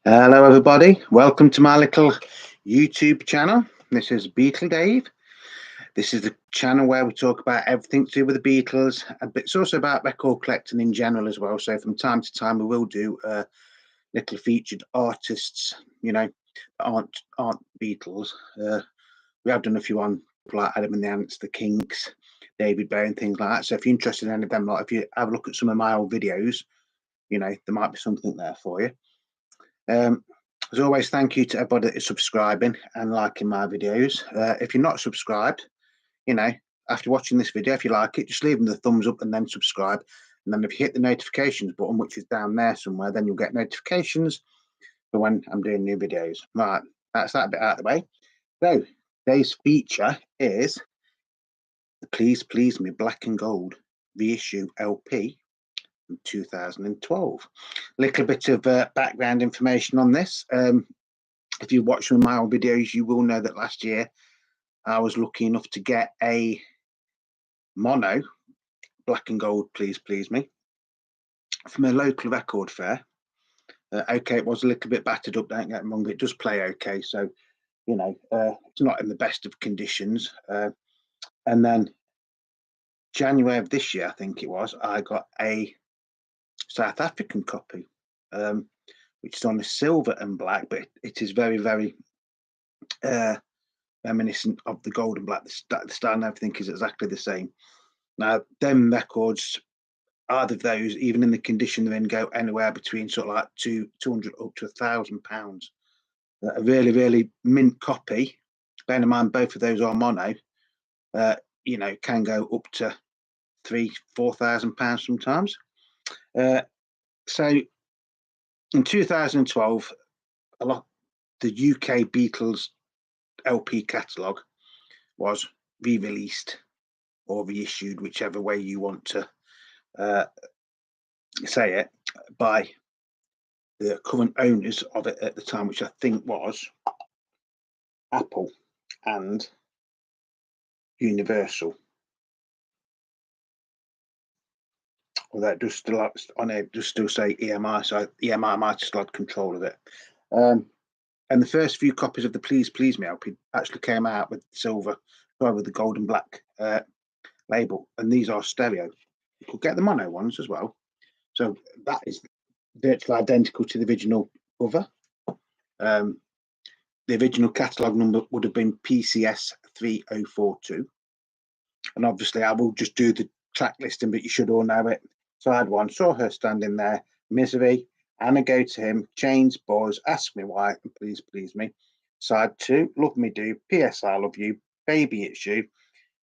Hello, everybody. Welcome to my little YouTube channel. This is Beatle Dave. This is the channel where we talk about everything to do with the Beatles, but it's also about record collecting in general as well. So from time to time, we will do little featured artists, that aren't Beatles. We have done a few on like Adam and the Ants, the Kinks, David Bowie, and things like that. So if you're interested in any of them, like if you have a look at some of my old videos, there might be something there for you. As always, thank you to everybody that is subscribing and liking my videos. If you're not subscribed, after watching this video, if you like it, just leave them the thumbs up and then subscribe. And then if you hit the notifications button, which is down there somewhere, then you'll get notifications for when I'm doing new videos. Right, that's that bit out of the way. So today's feature is the Please Please Me Black and Gold reissue LP. 2012. A little bit of background information on this. If you watch some of my old videos, you will know that last year I was lucky enough to get a mono black and gold Please Please Me from a local record fair. Okay, it was a little bit battered up, don't get me wrong, but it does play okay. So, it's not in the best of conditions. And then January of this year, I think it was, I got a South African copy, which is on a silver and black, but it is very, very reminiscent of the gold and black. The style and everything is exactly the same. Now, them records, either of those, even in the condition they're in, go anywhere between sort of like 200 up to £1,000. A really, really mint copy. Bear in mind, both of those are mono. Can go up to £3,000-4,000 sometimes. So in 2012, the UK Beatles LP catalogue was re-released or reissued, whichever way you want to say it, by the current owners of it at the time, which I think was Apple and Universal. Although it does still on it does still say EMI, so EMI might have still had control of it. And the first few copies of the Please Please Me LP actually came out with with the gold and black label, and these are stereo. You could get the mono ones as well. So that is virtually identical to the original cover. The original catalogue number would have been PCS 3042. And obviously I will just do the track listing, but you should all know it. Side 1, Saw Her Standing There, Misery, Anna Go to Him, Chains, Buzz, Ask Me Why, and Please Please Me. Side 2, Love Me Do, P.S. I Love You, Baby It's You,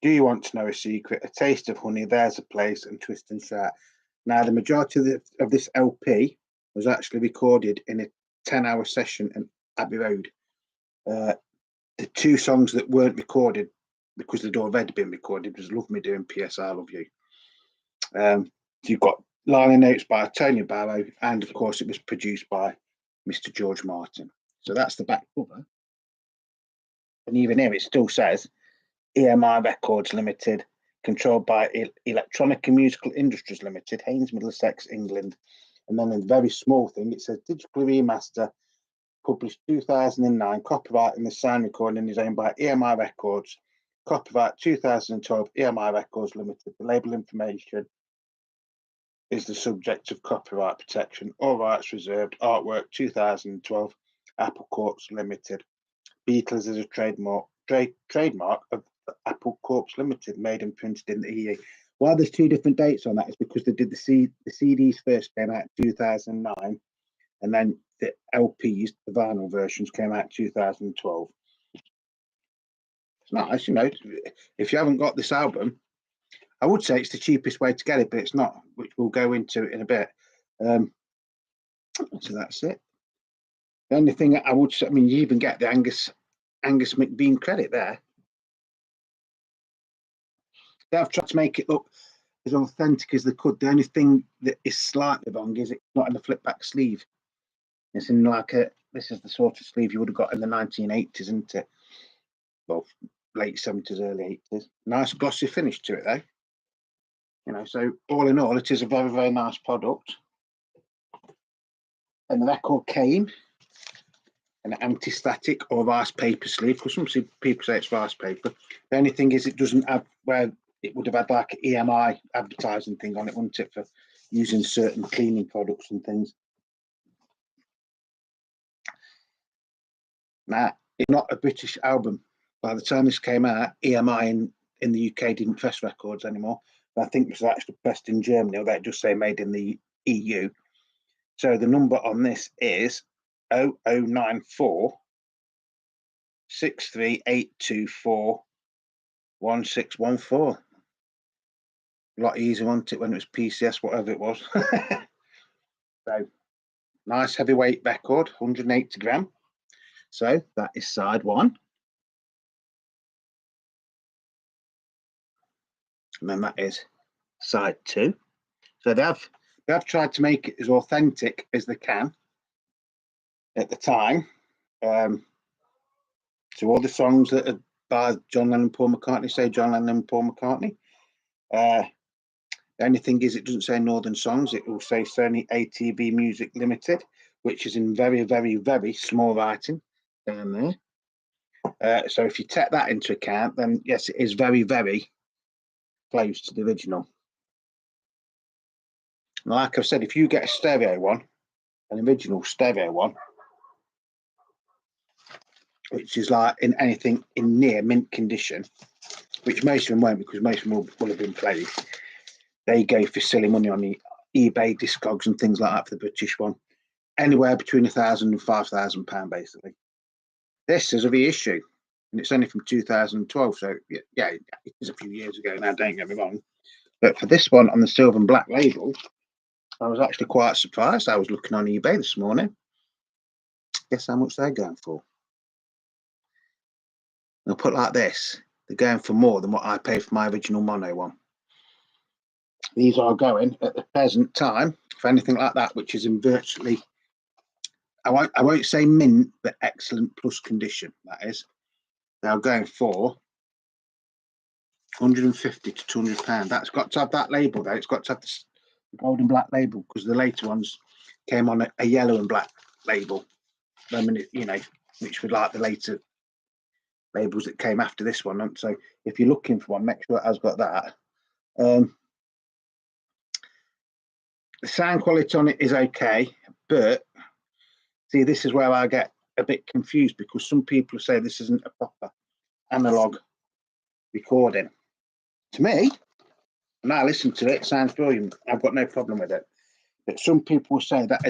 Do You Want to Know a Secret, A Taste of Honey, There's a Place, and Twist and Shout. Now, the majority of this LP was actually recorded in a 10-hour session in Abbey Road. The two songs that weren't recorded because they'd already been recorded was Love Me Do and P.S. I Love You. You've got liner notes by Tony Barrow, and of course it was produced by Mr. George Martin. So that's the back cover. And even here it still says EMI Records Limited, controlled by Electronic and Musical Industries Limited, Haynes, Middlesex, England. And then in a very small thing, it says Digital Remaster, published 2009, copyright and the sound recording is owned by EMI Records, copyright 2012, EMI Records Limited. The label information is the subject of copyright protection. All rights reserved. Artwork 2012, Apple Corps Limited. Beatles is a trademark of Apple Corps Limited, made and printed in the EU. Why there's two different dates on that is because they did the CDs first came out in 2009, and then the LPs, the vinyl versions, came out in 2012. It's nice, if you haven't got this album, I would say it's the cheapest way to get it, but it's not, which we'll go into in a bit. So that's it. The only thing I would say, you even get the Angus McBean credit there. They've tried to make it look as authentic as they could. The only thing that is slightly wrong is it's not in the flip back sleeve. It's in this is the sort of sleeve you would have got in the 1980s, isn't it? Well, late 70s, early 80s. Nice glossy finish to it though. So all in all, it is a very, very nice product. And the record came an anti-static or rice paper sleeve, because some people say it's rice paper. The only thing is it doesn't have where it would have had like an EMI advertising thing on it, wouldn't it, for using certain cleaning products and things. Now, it's not a British album. By the time this came out, EMI in the UK didn't press records anymore. But I think it was actually pressed in Germany, or they just say made in the EU. So the number on this is 0094 63824 1614. A lot easier, wasn't it, when it was PCS, whatever it was. So, nice heavyweight record, 180 gram. So that is side one. And then that is side two. So they have tried to make it as authentic as they can at the time. So all the songs that are by John Lennon and Paul McCartney say John Lennon and Paul McCartney. The only thing is it doesn't say Northern Songs. It will say Sony ATV Music Limited, which is in very, very, very small writing down there. So if you take that into account, then yes, it is very, very close to the original. And like I've said, if you get a stereo one, an original stereo one, which is like in anything in near mint condition, which most of them won't, because most of them will have been played, they go for silly money on the eBay, Discogs and things like that for the British one. Anywhere between £1,000 and £5,000, basically. This is a reissue, and it's only from 2012, so yeah, it is a few years ago now, don't get me wrong. But for this one on the silver and black label, I was actually quite surprised. I was looking on eBay this morning. Guess how much they're going for? They'll put it like this. They're going for more than what I paid for my original mono one. These are going at the present time for anything like that, which is in virtually, I won't say mint, but excellent plus condition. That is, they're going for £150 to £200. That's got to have that label though. It's got to have the gold and black label, because the later ones came on a yellow and black label. I mean, you know, which were like the later labels that came after this one. And so if you're looking for one, make sure it has got that. The sound quality on it is okay, but see, this is where I get a bit confused, because some people say this isn't a proper analog recording. To me, when I listen to it, it sounds brilliant. I've got no problem with it. But some people say that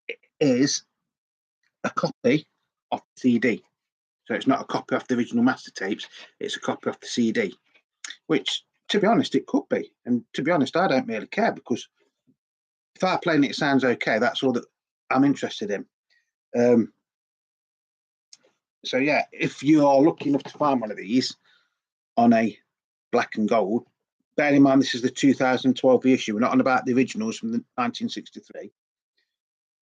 it is a copy of the CD. So it's not a copy of the original master tapes, it's a copy of the CD, which, to be honest, it could be. And to be honest, I don't really care, because if I play and it sounds okay, that's all that I'm interested in. So yeah, if you are lucky enough to find one of these on a black and gold, bear in mind this is the 2012 issue. We're not on about the originals from the 1963.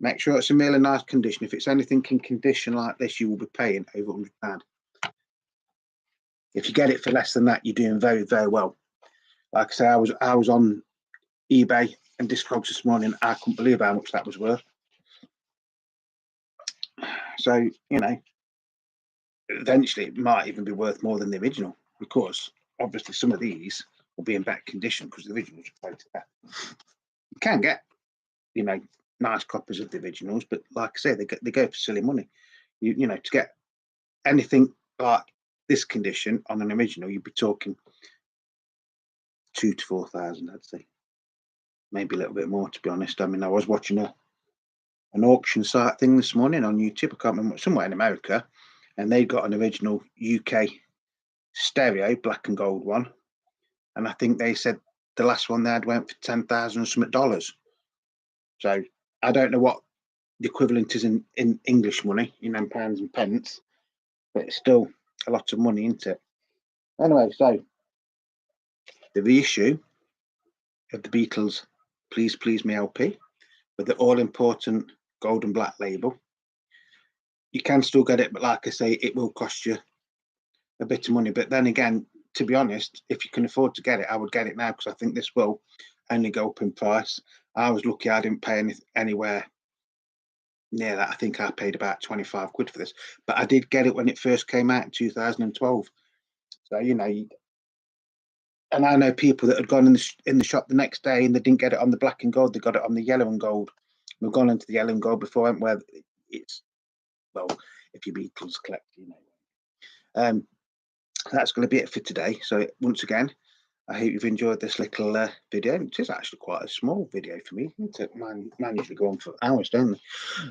Make sure it's in really nice condition. If it's anything in condition like this, you will be paying over £100. If you get it for less than that, you're doing very, very well. Like I say, I was on eBay and Discogs this morning. I couldn't believe how much that was worth. So, you know, eventually it might even be worth more than the original, because obviously some of these will be in better condition because the originals are played to that. You can get, you know, nice copies of the originals, but like I say, they go for silly money. You know, to get anything like this condition on an original, you'd be talking 2,000 to 4,000, I'd say. Maybe a little bit more, to be honest. I mean, I was watching an auction site thing this morning on YouTube. I can't remember, somewhere in America, and they got an original UK stereo black and gold one, and I think they said the last one they had went for 10,000 something dollars. So I don't know what the equivalent is in English money, you know, pounds and pence, but it's still a lot of money, isn't it? Anyway, so the reissue of the Beatles Please Please Me LP with the all important gold and black label. You can still get it, but like I say, it will cost you a bit of money. But then again, to be honest, if you can afford to get it, I would get it now, because I think this will only go up in price. I was lucky I didn't pay anywhere Yeah, I think I paid about 25 quid for this, but I did get it when it first came out in 2012. So, you know, and I know people that had gone in the shop the next day and they didn't get it on the black and gold, they got it on the yellow and gold. We've gone into the yellow and gold before, where it's, well, if you Beatles collect, you know. That's going to be it for today. So once again, I hope you've enjoyed this little video. It is actually quite a small video for me. Mine usually go on for hours, don't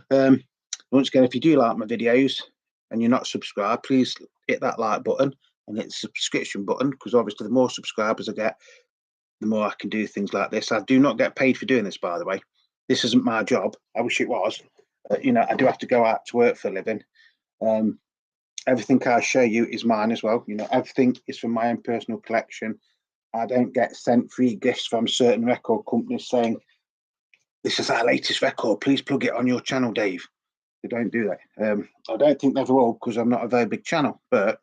they? Once again, if you do like my videos and you're not subscribed, please hit that like button and hit the subscription button, because obviously the more subscribers I get, the more I can do things like this. I do not get paid for doing this, by the way. This isn't my job. I wish it was. You know, I do have to go out to work for a living. Everything I show you is mine as well. You know, everything is from my own personal collection. I don't get sent free gifts from certain record companies saying, "This is our latest record. Please plug it on your channel, Dave." They don't do that. I don't think they ever will, because I'm not a very big channel. But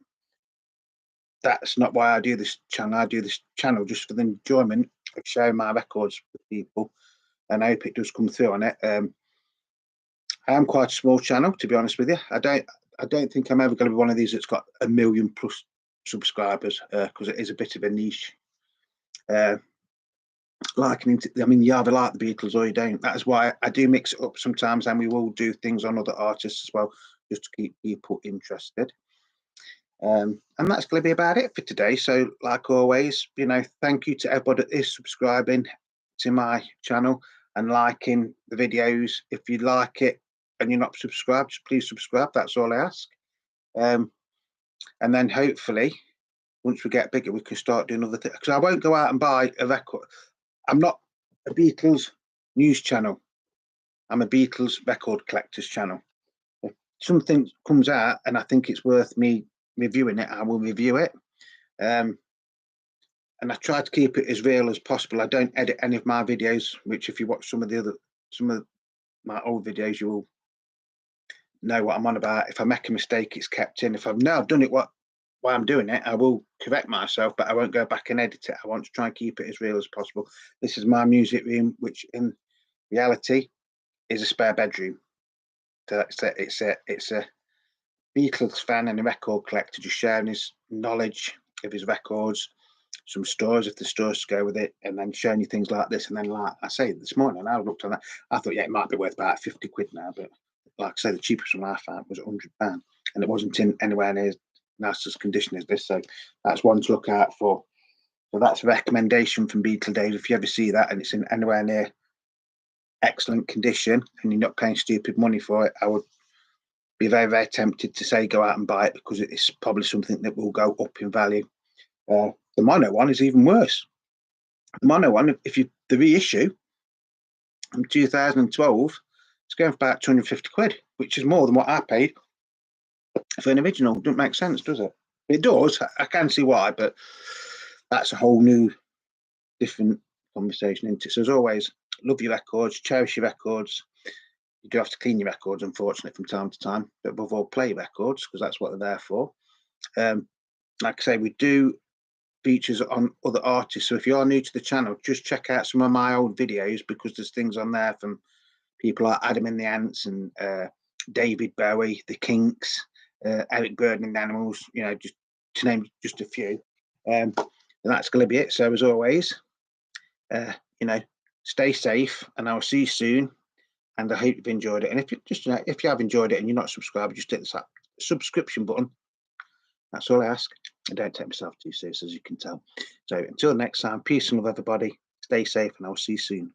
that's not why I do this channel. I do this channel just for the enjoyment of sharing my records with people, and I hope it does come through on it. I am quite a small channel, to be honest with you. I don't think I'm ever going to be one of these that's got 1 million plus subscribers, because it is a bit of a niche. I mean, you either like the Beatles or you don't. That is why I do mix it up sometimes, and we will do things on other artists as well, just to keep people interested. And that's going to be about it for today. So, like always, you know, thank you to everybody that is subscribing to my channel and liking the videos. If you like it and you're not subscribed, just please subscribe. That's all I ask. And then hopefully, once we get bigger, we can start doing other things. Because I won't go out and buy a record. I'm not a Beatles news channel. I'm a Beatles record collectors channel. If something comes out and I think it's worth me reviewing it, I will review it. And I try to keep it as real as possible. I don't edit any of my videos, which if you watch some of my old videos, you will know what I'm on about. If I make a mistake, it's kept in. If I've done it while I'm doing it, I will correct myself, but I won't go back and edit it. I want to try and keep it as real as possible. This is my music room, which in reality is a spare bedroom. So it's a Beatles fan and a record collector just sharing his knowledge of his records, some stories if the stories to go with it, and then showing you things like this. And then, like I say, this morning I looked on that, I thought, yeah, it might be worth about 50 quid now, but like I say, the cheapest one I found was £100, and it wasn't in anywhere near as nice as condition as this. So that's one to look out for. So that's a recommendation from Beatle Dave. If you ever see that and it's in anywhere near excellent condition and you're not paying stupid money for it, I would be very, very tempted to say go out and buy it, because it's probably something that will go up in value. The mono one is even worse. The mono one, the reissue from 2012, it's going for about 250 quid, which is more than what I paid for an original. Doesn't make sense, does it? It does. I can see why, but that's a whole new, different conversation, isn't it? So as always, love your records, cherish your records. You do have to clean your records, unfortunately, from time to time, but above all, play records, because that's what they're there for. Like I say, we do features on other artists. So if you are new to the channel, just check out some of my old videos, because there's things on there from people like Adam and the Ants and David Bowie, the Kinks, Eric Burden and the Animals, you know, just to name just a few. And that's going to be it. So as always, you know, stay safe, and I'll see you soon. And I hope you've enjoyed it. And if you have enjoyed it and you're not subscribed, just hit the subscription button. That's all I ask. I don't take myself too serious, as you can tell. So until next time, peace and love, everybody. Stay safe, and I'll see you soon.